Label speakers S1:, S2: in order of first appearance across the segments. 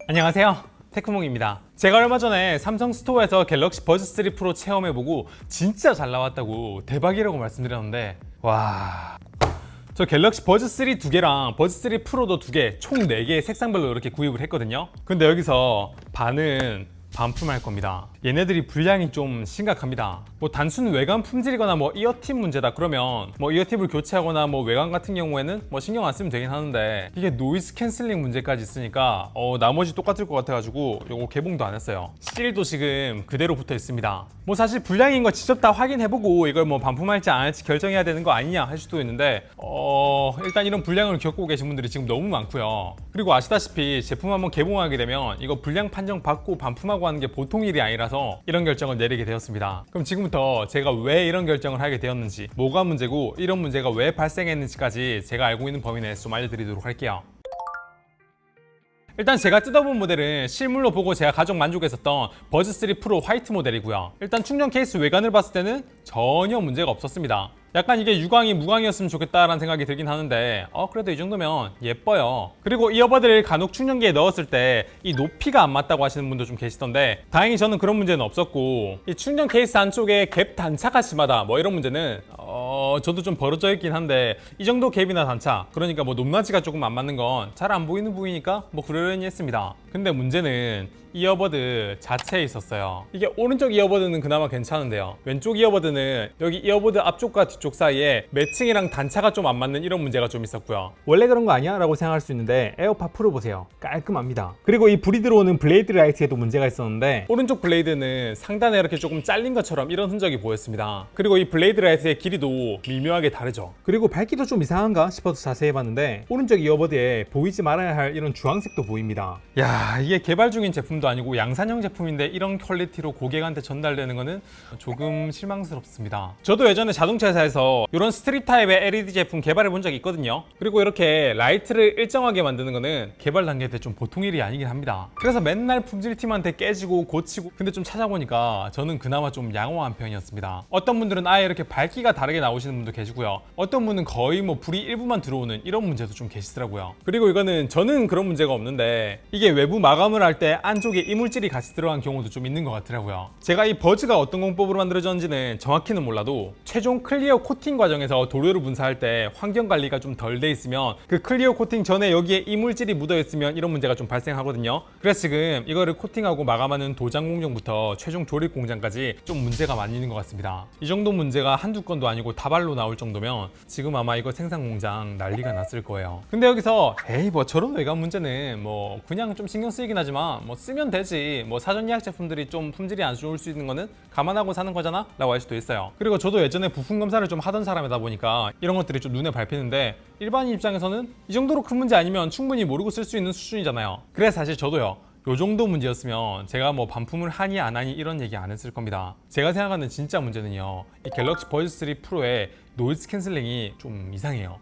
S1: 안녕하세요, 테크몽입니다. 제가 얼마 전에 삼성 스토어에서 갤럭시 버즈 3 프로 체험해보고 진짜 잘 나왔다고 대박이라고 말씀드렸는데 와... 저 갤럭시 버즈 3 2개랑 버즈 3 프로도 2개, 총 4개 색상별로 이렇게 구입을 했거든요. 근데 여기서 반은 반품할 겁니다. 얘네들이 분량이 좀 심각합니다. 뭐 단순 외관 품질이거나 뭐 이어팁 문제다 그러면 뭐 이어팁을 교체하거나 뭐 외관 같은 경우에는 뭐 신경 안 쓰면 되긴 하는데 이게 노이즈 캔슬링 문제까지 있으니까 나머지 똑같을 것 같아가지고 요거 개봉도 안 했어요. 실도 지금 그대로 붙어 있습니다. 뭐 사실 불량인 거 직접 다 확인해보고 이걸 뭐 반품할지 안 할지 결정해야 되는 거 아니냐 할 수도 있는데 일단 이런 불량을 겪고 계신 분들이 지금 너무 많고요. 그리고 아시다시피 제품 한번 개봉하게 되면 이거 불량 판정 받고 반품하고 하는 게 보통 일이 아니라서 이런 결정을 내리게 되었습니다. 그럼 지금부터 제가 왜 이런 결정을 하게 되었는지, 뭐가 문제고 이런 문제가 왜 발생했는지까지 제가 알고 있는 범위 내에서 좀 알려드리도록 할게요. 일단 제가 뜯어본 모델은 실물로 보고 제가 가장 만족했었던 버즈 3 프로 화이트 모델이고요. 일단 충전 케이스 외관을 봤을 때는 전혀 문제가 없었습니다. 약간 이게 유광이 무광이었으면 좋겠다라는 생각이 들긴 하는데 그래도 이 정도면 예뻐요. 그리고 이어버드를 간혹 충전기에 넣었을 때 이 높이가 안 맞다고 하시는 분도 좀 계시던데 다행히 저는 그런 문제는 없었고, 이 충전 케이스 안쪽에 갭 단차가 심하다 뭐 이런 문제는 저도 좀 벌어져 있긴 한데 이 정도 갭이나 단차, 그러니까 뭐 높낮이가 조금 안 맞는 건 잘 안 보이는 부위니까 뭐 그러려니 했습니다. 근데 문제는 이어버드 자체에 있었어요. 이게 오른쪽 이어버드는 그나마 괜찮은데요, 왼쪽 이어버드는 여기 이어버드 앞쪽과 뒤쪽 사이에 매칭이랑 단차가 좀 안 맞는 이런 문제가 좀 있었고요. 원래 그런 거 아니야? 라고 생각할 수 있는데 에어팟 프로 보세요. 깔끔합니다. 그리고 이 불이 들어오는 블레이드 라이트에도 문제가 있었는데 오른쪽 블레이드는 상단에 이렇게 조금 잘린 것처럼 이런 흔적이 보였습니다. 그리고 이 블레이드 라이트의 길이도 미묘하게 다르죠. 그리고 밝기도 좀 이상한가 싶어서 자세히 해봤는데 오른쪽 이어버드에 보이지 말아야 할 이런 주황색도 보입니다. 야, 이게 개발 중인 제품도 아니고 양산형 제품인데 이런 퀄리티로 고객한테 전달되는 거는 조금 실망스럽습니다. 저도 예전에 자동차 회사에서 이런 스트립 타입의 LED 제품 개발해 본 적이 있거든요. 그리고 이렇게 라이트를 일정하게 만드는 거는 개발 단계 때 좀 보통 일이 아니긴 합니다. 그래서 맨날 품질팀한테 깨지고 고치고, 근데 좀 찾아보니까 저는 그나마 좀 양호한 편이었습니다. 어떤 분들은 아예 이렇게 밝기가 다르게 나오시는 분도 계시고요. 어떤 분은 거의 뭐 불이 일부만 들어오는 이런 문제도 좀 계시더라고요. 그리고 이거는 저는 그런 문제가 없는데 이게 외부 마감을 할 때 안쪽에 이물질이 같이 들어간 경우도 좀 있는 것 같더라고요. 제가 이 버즈가 어떤 공법으로 만들어졌는지는 정확히는 몰라도 최종 클리어 코팅 과정에서 도료를 분사할 때 환경 관리가 좀 덜 돼 있으면 그 클리어 코팅 전에 여기에 이물질이 묻어 있으면 이런 문제가 좀 발생하거든요. 그래서 지금 이거를 코팅하고 마감하는 도장 공정부터 최종 조립 공장까지 좀 문제가 많이 있는 것 같습니다. 이 정도 문제가 한두 건도 아니고 다발로 나올 정도면 지금 아마 이거 생산 공장 난리가 났을 거예요. 근데 여기서 에이 뭐 저런 외관 문제는 뭐 그냥 좀 신경 쓰이긴 하지만 뭐 쓰면 되지, 뭐 사전 예약 제품들이 좀 품질이 안 좋을 수 있는 거는 감안하고 사는 거잖아 라고 할 수도 있어요. 그리고 저도 예전에 부품 검사를 좀 하던 사람이다 보니까 이런 것들이 좀 눈에 밟히는데 일반인 입장에서는 이 정도로 큰 문제 아니면 충분히 모르고 쓸 수 있는 수준이잖아요. 그래서 사실 저도요, 요 정도 문제였으면 제가 뭐 반품을 하니 안 하니 이런 얘기 안 했을 겁니다. 제가 생각하는 진짜 문제는요, 이 갤럭시 버즈 3 프로의 노이즈 캔슬링이 좀 이상해요.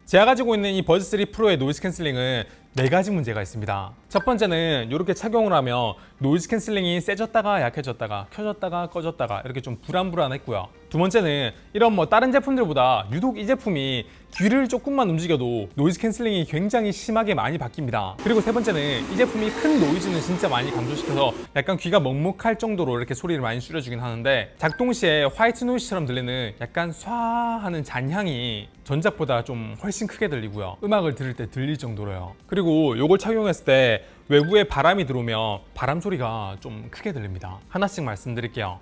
S1: 제가 가지고 있는 이 버즈 3 프로의 노이즈 캔슬링은 4가지 문제가 있습니다. 첫 번째는 이렇게 착용을 하면 노이즈 캔슬링이 세졌다가 약해졌다가 켜졌다가 꺼졌다가 이렇게 좀 불안불안했고요. 두 번째는 이런 뭐 다른 제품들보다 유독 이 제품이 귀를 조금만 움직여도 노이즈 캔슬링이 굉장히 심하게 많이 바뀝니다. 그리고 세 번째는 이 제품이 큰 노이즈는 진짜 많이 감소시켜서 약간 귀가 먹먹할 정도로 이렇게 소리를 많이 줄여주긴 하는데 작동 시에 화이트 노이즈처럼 들리는 약간 쏴 하는 잔향이 전작보다 좀 훨씬 크게 들리고요. 음악을 들을 때 들릴 정도로요. 그리고 이걸 착용했을 때 외부에 바람이 들어오면 바람 소리가 좀 크게 들립니다. 하나씩 말씀드릴게요.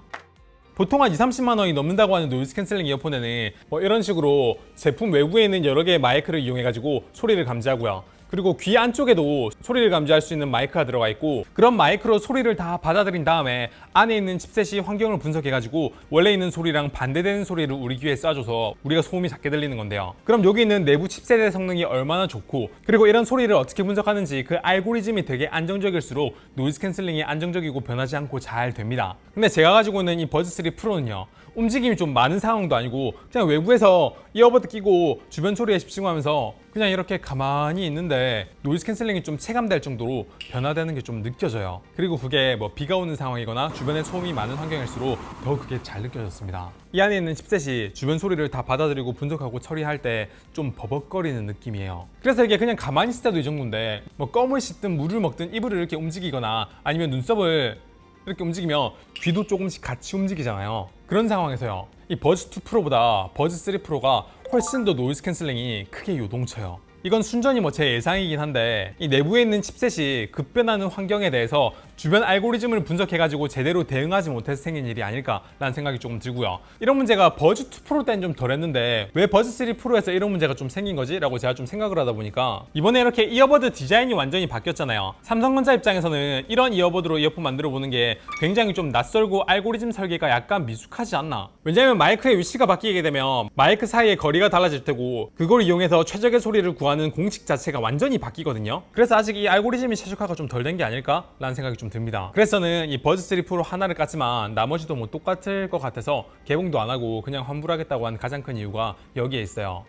S1: 보통 한 2~30만 원이 넘는다고 하는 노이즈 캔슬링 이어폰에는 뭐 이런 식으로 제품 외부에 있는 여러 개의 마이크를 이용해 가지고 소리를 감지하고요. 그리고 귀 안쪽에도 소리를 감지할 수 있는 마이크가 들어가 있고, 그런 마이크로 소리를 다 받아들인 다음에 안에 있는 칩셋이 환경을 분석해가지고 원래 있는 소리랑 반대되는 소리를 우리 귀에 쏴줘서 우리가 소음이 작게 들리는 건데요. 그럼 여기 있는 내부 칩셋의 성능이 얼마나 좋고, 그리고 이런 소리를 어떻게 분석하는지 그 알고리즘이 되게 안정적일수록 노이즈 캔슬링이 안정적이고 변하지 않고 잘 됩니다. 근데 제가 가지고 있는 이 버즈 3 프로는요, 움직임이 좀 많은 상황도 아니고 그냥 외부에서 이어버드 끼고 주변 소리에 집중하면서 그냥 이렇게 가만히 있는데 노이즈 캔슬링이 좀 체감될 정도로 변화되는 게 좀 느껴져요. 그리고 그게 뭐 비가 오는 상황이거나 주변에 소음이 많은 환경일수록 더 그게 잘 느껴졌습니다. 이 안에 있는 칩셋이 주변 소리를 다 받아들이고 분석하고 처리할 때 좀 버벅거리는 느낌이에요. 그래서 이게 그냥 가만히 있을 때도 이 정도인데 뭐 껌을 씹든 물을 먹든 이불을 이렇게 움직이거나 아니면 눈썹을 이렇게 움직이면 귀도 조금씩 같이 움직이잖아요. 그런 상황에서요, 이 버즈 2 프로보다 버즈 3 프로가 훨씬 더 노이즈 캔슬링이 크게 요동쳐요. 이건 순전히 뭐 제 예상이긴 한데 이 내부에 있는 칩셋이 급변하는 환경에 대해서 주변 알고리즘을 분석해가지고 제대로 대응하지 못해서 생긴 일이 아닐까라는 생각이 조금 들고요. 이런 문제가 버즈 2 프로 때는 좀 덜했는데 왜 버즈 3 프로에서 이런 문제가 좀 생긴 거지? 라고 제가 좀 생각을 하다 보니까 이번에 이렇게 이어버드 디자인이 완전히 바뀌었잖아요. 삼성전자 입장에서는 이런 이어버드로 이어폰 만들어 보는 게 굉장히 좀 낯설고 알고리즘 설계가 약간 미숙하지 않나. 왜냐면 마이크의 위치가 바뀌게 되면 마이크 사이의 거리가 달라질 테고 그걸 이용해서 최적의 소리를 구하는 공식 자체가 완전히 바뀌거든요. 그래서 아직 이 알고리즘이 최적화가 좀 덜 된 게 아닐까라는 생각이 좀 듭니다. 그래서 저는 이 버즈 3 프로 하나를 깠지만 나머지도 뭐 똑같을 것 같아서 개봉도 안 하고 그냥 환불하겠다고 한 가장 큰 이유가 여기에 있어요.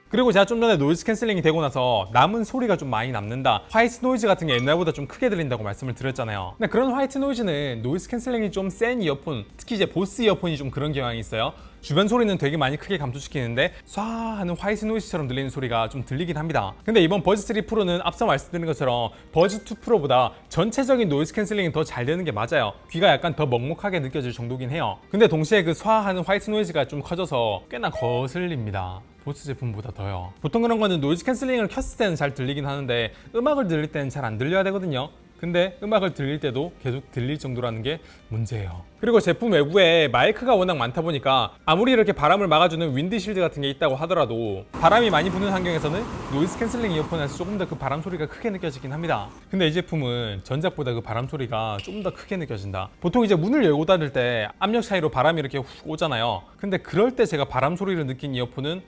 S1: 그리고 제가 좀 전에 노이즈 캔슬링이 되고 나서 남은 소리가 좀 많이 남는다, 화이트 노이즈 같은 게 옛날보다 좀 크게 들린다고 말씀을 드렸잖아요. 근데 그런 화이트 노이즈는 노이즈 캔슬링이 좀 센 이어폰, 특히 이제 보스 이어폰이 좀 그런 경향이 있어요. 주변 소리는 되게 많이 크게 감소시키는데 쏴 하는 화이트 노이즈처럼 들리는 소리가 좀 들리긴 합니다. 근데 이번 버즈 3 프로는 앞서 말씀드린 것처럼 버즈 2 프로보다 전체적인 노이즈 캔슬링이 더 잘 되는 게 맞아요. 귀가 약간 더 먹먹하게 느껴질 정도긴 해요. 근데 동시에 그 쏴 하는 화이트 노이즈가 좀 커져서 꽤나 거슬립니다. 보스 제품보다 더요. 보통 그런 거는 노이즈 캔슬링을 켰을 때는 잘 들리긴 하는데 음악을 들릴 때는 잘 안 들려야 되거든요. 근데 음악을 들릴 때도 계속 들릴 정도라는 게 문제예요. 그리고 제품 외부에 마이크가 워낙 많다 보니까 아무리 이렇게 바람을 막아주는 윈드실드 같은 게 있다고 하더라도 바람이 많이 부는 환경에서는 노이즈 캔슬링 이어폰에서 조금 더 그 바람 소리가 크게 느껴지긴 합니다. 근데 이 제품은 전작보다 그 바람 소리가 조금 더 크게 느껴진다. 보통 이제 문을 열고 닫을 때 압력 차이로 바람이 이렇게 훅 오잖아요. 근데 그럴 때 제가 바람 소리를 느낀 이어폰은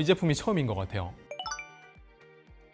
S1: 이 제품이 처음인 것 같아요.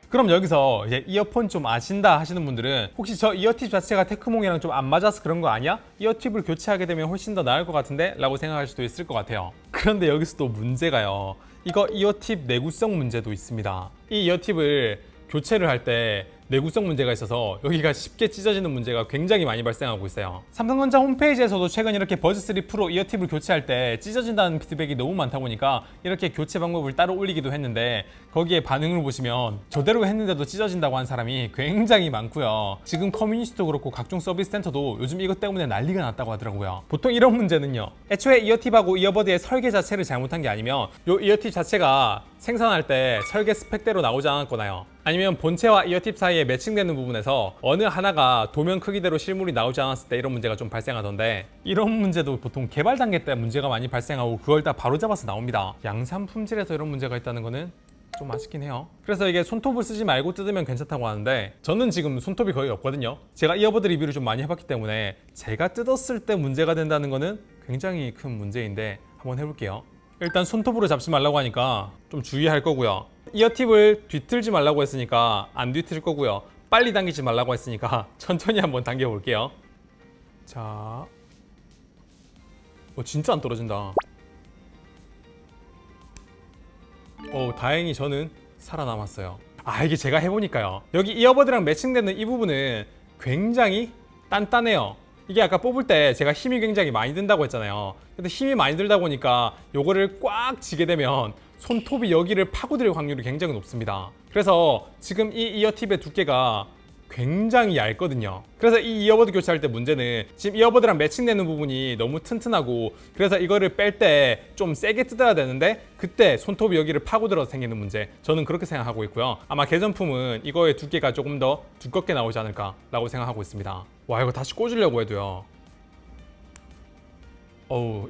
S1: 그럼 여기서 이제 이어폰 좀 아신다 하시는 분들은 혹시 저 이어팁 자체가 테크몽이랑 좀 안 맞아서 그런 거 아니야? 이어팁을 교체하게 되면 훨씬 더 나을 것 같은데? 라고 생각할 수도 있을 것 같아요. 그런데 여기서 또 문제가요, 이거 이어팁 내구성 문제도 있습니다. 이 이어팁을 교체를 할 때 내구성 문제가 있어서 여기가 쉽게 찢어지는 문제가 굉장히 많이 발생하고 있어요. 삼성전자 홈페이지에서도 최근 이렇게 버즈 3 프로 이어팁을 교체할 때 찢어진다는 피드백이 너무 많다 보니까 이렇게 교체 방법을 따로 올리기도 했는데 거기에 반응을 보시면 저대로 했는데도 찢어진다고 한 사람이 굉장히 많고요. 지금 커뮤니티도 그렇고 각종 서비스 센터도 요즘 이것 때문에 난리가 났다고 하더라고요. 보통 이런 문제는요, 애초에 이어팁하고 이어버드의 설계 자체를 잘못한 게 아니면 이 이어팁 자체가 생산할 때 설계 스펙대로 나오지 않았거나요, 아니면 본체와 이어팁 사이에 매칭되는 부분에서 어느 하나가 도면 크기대로 실물이 나오지 않았을 때 이런 문제가 좀 발생하던데, 이런 문제도 보통 개발 단계 때 문제가 많이 발생하고 그걸 다 바로잡아서 나옵니다. 양산 품질에서 이런 문제가 있다는 거는 좀 아쉽긴 해요. 그래서 이게 손톱을 쓰지 말고 뜯으면 괜찮다고 하는데 저는 지금 손톱이 거의 없거든요. 제가 이어버드 리뷰를 좀 많이 해봤기 때문에 제가 뜯었을 때 문제가 된다는 거는 굉장히 큰 문제인데 한번 해볼게요. 일단 손톱으로 잡지 말라고 하니까 좀 주의할 거고요. 이어팁을 뒤틀지 말라고 했으니까 안 뒤틀 거고요. 빨리 당기지 말라고 했으니까 천천히 한번 당겨 볼게요. 자, 진짜 안 떨어진다. 다행히 저는 살아남았어요. 이게 제가 해보니까요, 여기 이어버드랑 매칭되는 이 부분은 굉장히 단단해요. 이게 아까 뽑을 때 제가 힘이 굉장히 많이 든다고 했잖아요. 근데 힘이 많이 들다 보니까 요거를 꽉 쥐게 되면 손톱이 여기를 파고들 확률이 굉장히 높습니다. 그래서 지금 이 이어팁의 두께가 굉장히 얇거든요. 그래서 이 이어버드 교체할 때 문제는 지금 이어버드랑 매칭되는 부분이 너무 튼튼하고, 그래서 이거를 뺄 때 좀 세게 뜯어야 되는데 그때 손톱이 여기를 파고들어서 생기는 문제, 저는 그렇게 생각하고 있고요. 아마 개선품은 이거의 두께가 조금 더 두껍게 나오지 않을까 라고 생각하고 있습니다. 와, 이거 다시 꽂으려고 해도요,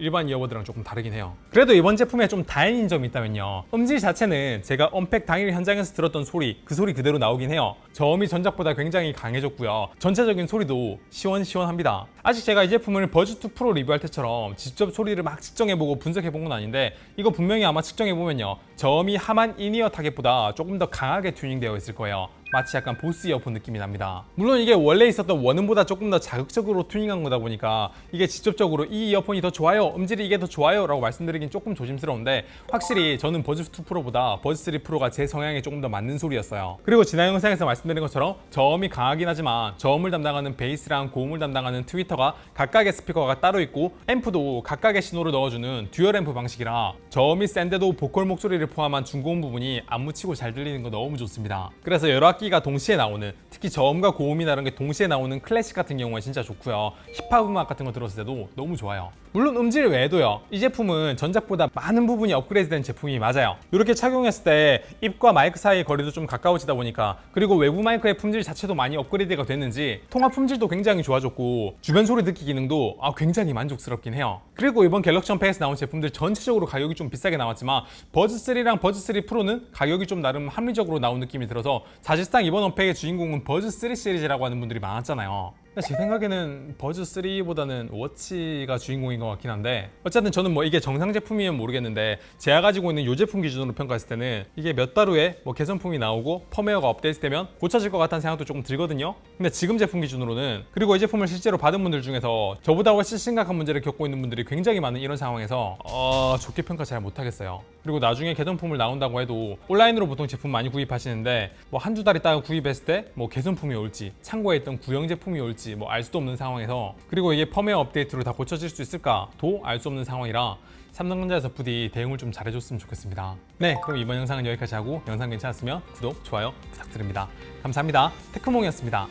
S1: 일반 이어버드랑 조금 다르긴 해요. 그래도 이번 제품에 좀 다행인 점이 있다면요, 음질 자체는 제가 언팩 당일 현장에서 들었던 소리, 그 소리 그대로 나오긴 해요. 저음이 전작보다 굉장히 강해졌고요. 전체적인 소리도 시원시원합니다. 아직 제가 이 제품을 버즈 2 프로 리뷰할 때처럼 직접 소리를 막 측정해보고 분석해본 건 아닌데 이거 분명히 아마 측정해보면요, 저음이 하만 인이어 타겟보다 조금 더 강하게 튜닝되어 있을 거예요. 마치 약간 보스 이어폰 느낌이 납니다. 물론 이게 원래 있었던 원음보다 조금 더 자극적으로 튜닝한 거다 보니까 이게 직접적으로 이 이어폰이 더 좋아요, 음질이 이게 더 좋아요 라고 말씀드리긴 조금 조심스러운데, 확실히 저는 버즈2 프로보다 버즈3 프로가 제 성향에 조금 더 맞는 소리였어요. 그리고 지난 영상에서 말씀드린 것처럼 저음이 강하긴 하지만 저음을 담당하는 베이스랑 고음을 담당하는 트위터가 각각의 스피커가 따로 있고, 앰프도 각각의 신호를 넣어주는 듀얼 앰프 방식이라 저음이 센데도 보컬 목소리를 포함한 중고음 부분이 안 묻히고 잘 들리는 거 너무 좋습니다. 그래서 여러 악기가 동시에 나오는, 특히 저음과 고음이 다른 게 동시에 나오는 클래식 같은 경우에 진짜 좋고요. 힙합 음악 같은 거 들었을 때도 너무 좋아요. 물론 음질 외에도요, 이 제품은 전작보다 많은 부분이 업그레이드된 제품이 맞아요. 이렇게 착용했을 때 입과 마이크 사이의 거리도 좀 가까워지다 보니까, 그리고 외부 마이크의 품질 자체도 많이 업그레이드가 됐는지 통화 품질도 굉장히 좋아졌고, 주변 소리 듣기 기능도 굉장히 만족스럽긴 해요. 그리고 이번 갤럭시 언팩에서 나온 제품들 전체적으로 가격이 좀 비싸게 나왔지만 버즈3랑 버즈3 프로는 가격이 좀 나름 합리적으로 나온 느낌이 들어서, 사실상 이번 언팩의 주인공은 버즈3 시리즈라고 하는 분들이 많았잖아요. 제 생각에는 버즈3보다는 워치가 주인공인 것 같긴 한데, 어쨌든 저는 뭐 이게 정상 제품이면 모르겠는데, 제가 가지고 있는 이 제품 기준으로 평가했을 때는 이게 몇 달 후에 뭐 개선품이 나오고 펌웨어가 업데이트되면 고쳐질 것 같다는 생각도 조금 들거든요. 근데 지금 제품 기준으로는, 그리고 이 제품을 실제로 받은 분들 중에서 저보다 훨씬 심각한 문제를 겪고 있는 분들이 굉장히 많은 이런 상황에서 좋게 평가 잘 못하겠어요. 그리고 나중에 개선품을 나온다고 해도 온라인으로 보통 제품 많이 구입하시는데, 뭐 한두 달 있다가 구입했을 때 뭐 개선품이 올지, 창고에 있던 구형 제품이 올지 뭐 알 수도 없는 상황에서, 그리고 이게 펌웨어 업데이트로 다 고쳐질 수 있을까도 알 수 없는 상황이라 삼성전자에서 부디 대응을 좀 잘해줬으면 좋겠습니다. 네, 그럼 이번 영상은 여기까지 하고, 영상 괜찮았으면 구독, 좋아요 부탁드립니다. 감사합니다. 테크몽이었습니다.